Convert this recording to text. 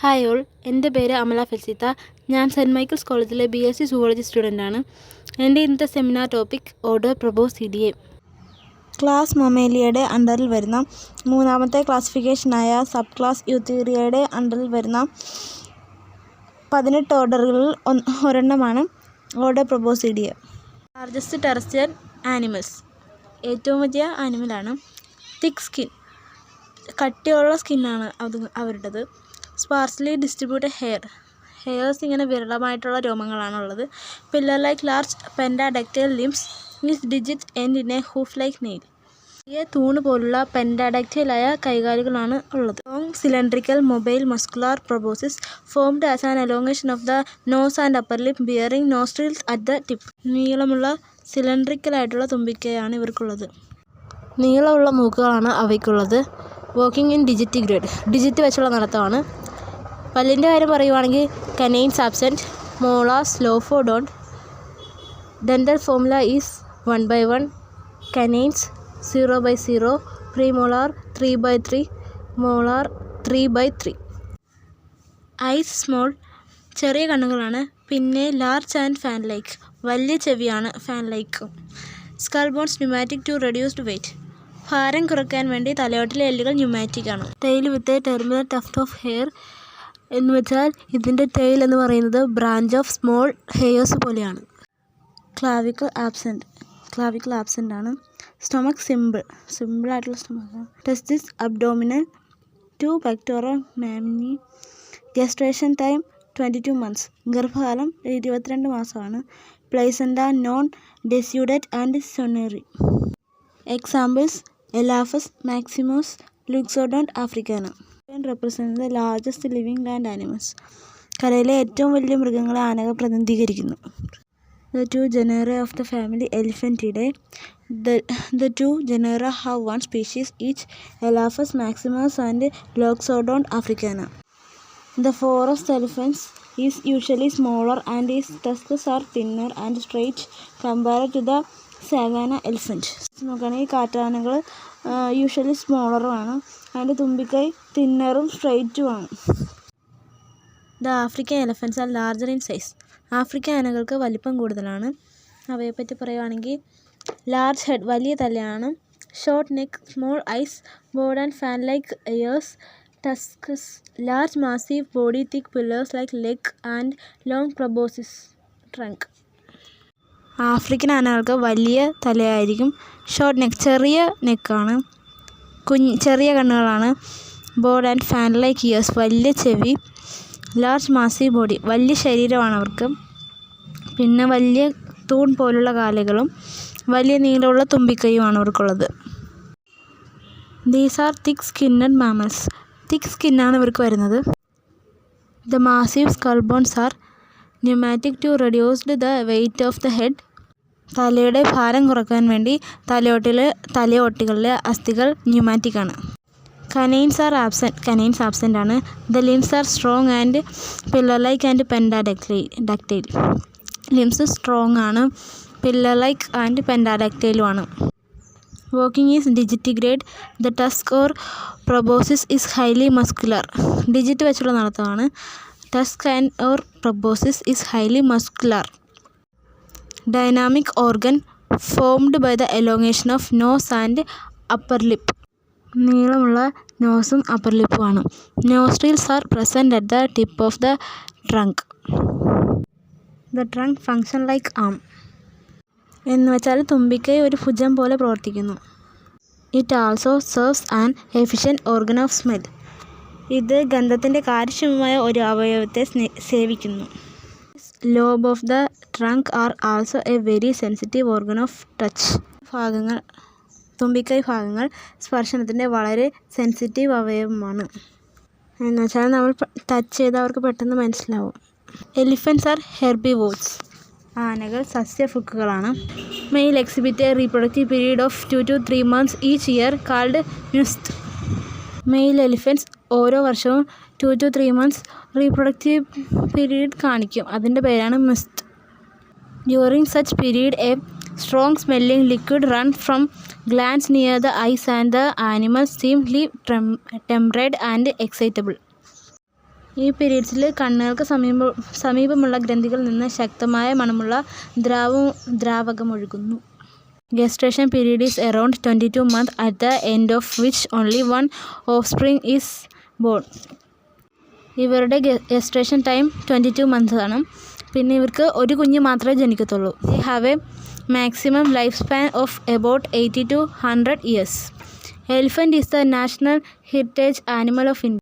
Hi all, എൻ്റെ പേര് അമല ഫെൽസിത്ത. ഞാൻ സെൻറ്റ് മൈക്കിൾസ് കോളേജിലെ BSc സുവോളജി സ്റ്റുഡൻ്റാണ്. എൻ്റെ ഇന്നത്തെ സെമിനാർ ടോപ്പിക് ഓർഡർ പ്രൊബോസിഡിയേ. ക്ലാസ് മൊമേലിയയുടെ അണ്ടറിൽ വരുന്ന മൂന്നാമത്തെ ക്ലാസിഫിക്കേഷനായ സബ് ക്ലാസ് യൂത്തേറിയയുടെ അണ്ടറിൽ വരുന്ന 18 ഓർഡറുകളിൽ ഒരെണ്ണമാണ് ഓർഡർ പ്രൊബോസിഡിയേ. ലാർജസ്റ്റ് ടെറസ്ട്രിയൽ ആനിമൽസ്, ഏറ്റവും വലിയ ആനിമലാണ്. തിക്ക് സ്കിൻ, കട്ടിയുള്ള സ്കിന്നാണ് അവരുടേത്. സ്പാർസ്ലി ഡിസ്ട്രിബ്യൂട്ടഡ് ഹെയർസ്, ഇങ്ങനെ വിരളമായിട്ടുള്ള രോമങ്ങളാണുള്ളത്. Pillar like large pentadactyl limbs with digit end in a hoof like nail. വലിയ തൂണ് പോലുള്ള പെൻഡാഡക്റ്റൈലായ കൈകാലുകളാണ് ഉള്ളത്. Long cylindrical mobile muscular proboscis formed as an elongation of the nose and upper lip bearing nostrils at the tip. നീളമുള്ള സിലിണ്ടറിക്കലായിട്ടുള്ള തുമ്പിക്കയാണ് ഇവർക്കുള്ളത്. നീളമുള്ള മൂക്കുകളാണ് അവയ്ക്കുള്ളത്. വർക്കിംഗ് ഇൻ ഡിജിറ്റിഗ്രേഡ്, ഡിജിറ്റ് വെച്ചുള്ള നടത്തമാണ്. പല്ലിൻ്റെ കാര്യം പറയുവാണെങ്കിൽ canines absent, molars lophodont. Dental formula is 1/1, canines 0/0, premolar 3/3, molar 3/3. Eyes small, ചെറിയ കണ്ണുകളാണ്. പിന്നെ ലാർജ് ആൻഡ് ഫാൻ ലൈക്ക്, വലിയ ചെവിയാണ് ഫാൻ ലൈക്കും. Skull bones pneumatic to reduced weight, ഭാരം കുറയ്ക്കാൻ വേണ്ടി തലയോട്ടിലെ എല്ലുകൾ ന്യൂമാറ്റിക് ആണ്. Tail with a terminal tuft of hair എന്ന് വെച്ചാൽ ഇതിൻ്റെ ടെയിൽ എന്ന് പറയുന്നത് ബ്രാഞ്ച് ഓഫ് സ്മോൾ ഹെയർസ് പോലെയാണ്. ക്ലാവിക്കിൾ ആബ്സെൻ്റ് ആണ്. സ്റ്റൊമക്ക് സിമ്പിളായിട്ടുള്ള സ്റ്റൊമക്കാണ്. Testes abdominal, 2 pectoral mammae. Gestation time 22 months, ഗർഭകാലം 22 മാസമാണ്. പ്ലേസൻഡ നോൺ ഡെസ്യൂഡറ്റ് ആൻഡ് സൊനറി. Examples Elephas maximus, Loxodonta africana. Represent the largest living land animals, കരയിലെ ഏറ്റവും വലിയ മൃഗങ്ങളെ ആനകൾ പ്രതിനിധീകരിക്കുന്നു. The 2 genera of the family Elephantidae. The 2 genera have 1 species each, Elaphus maximus and Loxodont africana. The forest elephant is usually smaller and its tusks are thinner and straight compared to the savanna elephant. നോക്കുകയാണെങ്കിൽ കാട്ടാനകൾ usually സ്മോളറുമാണ്, അതിൻ്റെ തുമ്പിക്കൈ തിന്നറും സ്ട്രെയിറ്റുമാണ്. The African elephants are larger in size, African ആനകൾക്ക് വലിപ്പം കൂടുതലാണ്. അവയെപ്പറ്റി പറയുകയാണെങ്കിൽ ലാർജ് ഹെഡ്, വലിയ തലയാണ്. Short neck, small eyes, broad and fan like ears, tusks, large massive body, thick pillars like leg and long proboscis trunk. African ആനകൾക്ക് വലിയ തലയായിരിക്കും. ഷോർട്ട് നെക്ക്, ചെറിയ നെക്കാണ്. ചെറിയ കണ്ണുകളാണ്. Broad and fan like ears, വലിയ ചെവി. ലാർജ് മാസീവ് ബോഡി, വലിയ ശരീരമാണ് അവർക്ക്. പിന്നെ വലിയ തൂൺ പോലുള്ള കാലുകളും വലിയ നീളമുള്ള തുമ്പിക്കൈയുമാണ് അവർക്കുള്ളത്. These are thick skinned mammals, thick സ്കിന്നാണ് ഇവർക്ക് വരുന്നത്. The massive skull bones are pneumatic to reduced the weight of the head, തലയുടെ ഭാരം കുറയ്ക്കാൻ വേണ്ടി തലയോട്ടികളിലെ അസ്ഥികൾ ന്യൂമാറ്റിക് ആണ്. കനൈൻസ് ആബ്സെൻ്റ് ആണ്. The limbs are strong and pillar like and pentadactyl, limbs strong ആണ്, പില്ലർ ലൈക്ക് ആൻഡ് പെൻഡാഡക്റ്റൈലുമാണ്. Walking is digitigrade. The tusk or proboscis is highly muscular, digit വെച്ചുള്ള നടത്തമാണ്. Tusk and or proboscis is highly muscular. Dynamic organ formed by the elongation of nose and upper lip, നീളമുള്ള നോസും upper ലിപ്പുമാണ്. Nostrils are present at the tip of the trunk. The trunk function like arm, എന്ന് വെച്ചാൽ തുമ്പിക്കൈ ഒരു ഭുജം പോലെ പ്രവർത്തിക്കുന്നു. It also serves an efficient organ of smell, ഇത് ഗന്ധത്തിൻ്റെ കാര്യക്ഷമമായ ഒരു അവയവത്തെ സേവിക്കുന്നു. Lobe of the trunk are also a very sensitive organ of touch. തുമ്പിക്കൈ ഭാഗങ്ങൾ സ്പർശനത്തിൻ്റെ വളരെ സെൻസിറ്റീവ് അവയവമാണ്, എന്ന് വെച്ചാൽ നമ്മൾ ടച്ച് ചെയ്താൽ അവർക്ക് പെട്ടെന്ന് മനസ്സിലാവും. എലിഫൻറ്റ്സ് ആർ ഹെർബിവോർസ്, ആനകൾ സസ്യഭുക്കുകളാണ്. Male exhibit a reproductive period of 2 to 3 months each year called musth. Male elephants ഓരോ വർഷവും 2 to 3 months റീപ്രൊഡക്റ്റീവ് പീരീഡ് കാണിക്കും, അതിൻ്റെ പേരാണ് mist. During such period A strong smelling liquid runs from glands near the eyes and the animals seem temperate and excitable. ഈ പീരീഡ്സിൽ കണ്ണുകൾക്ക് സമീപമുള്ള ഗ്രന്ഥികളിൽ നിന്ന് ശക്തമായ മണമുള്ള ദ്രാവകം ഒഴുകുന്നു. Gestation period is around 22 months, at the end of which only one offspring is born. ഇവരുടെ gestation time 22 months ആണ്. പിന്നെ ഇവർക്ക് ഒരു കുഞ്ഞ് മാത്രമേ ജനിക്കത്തുള്ളൂ. They have a maximum lifespan of about 80 to 100 years. Elephant is the national heritage animal of India.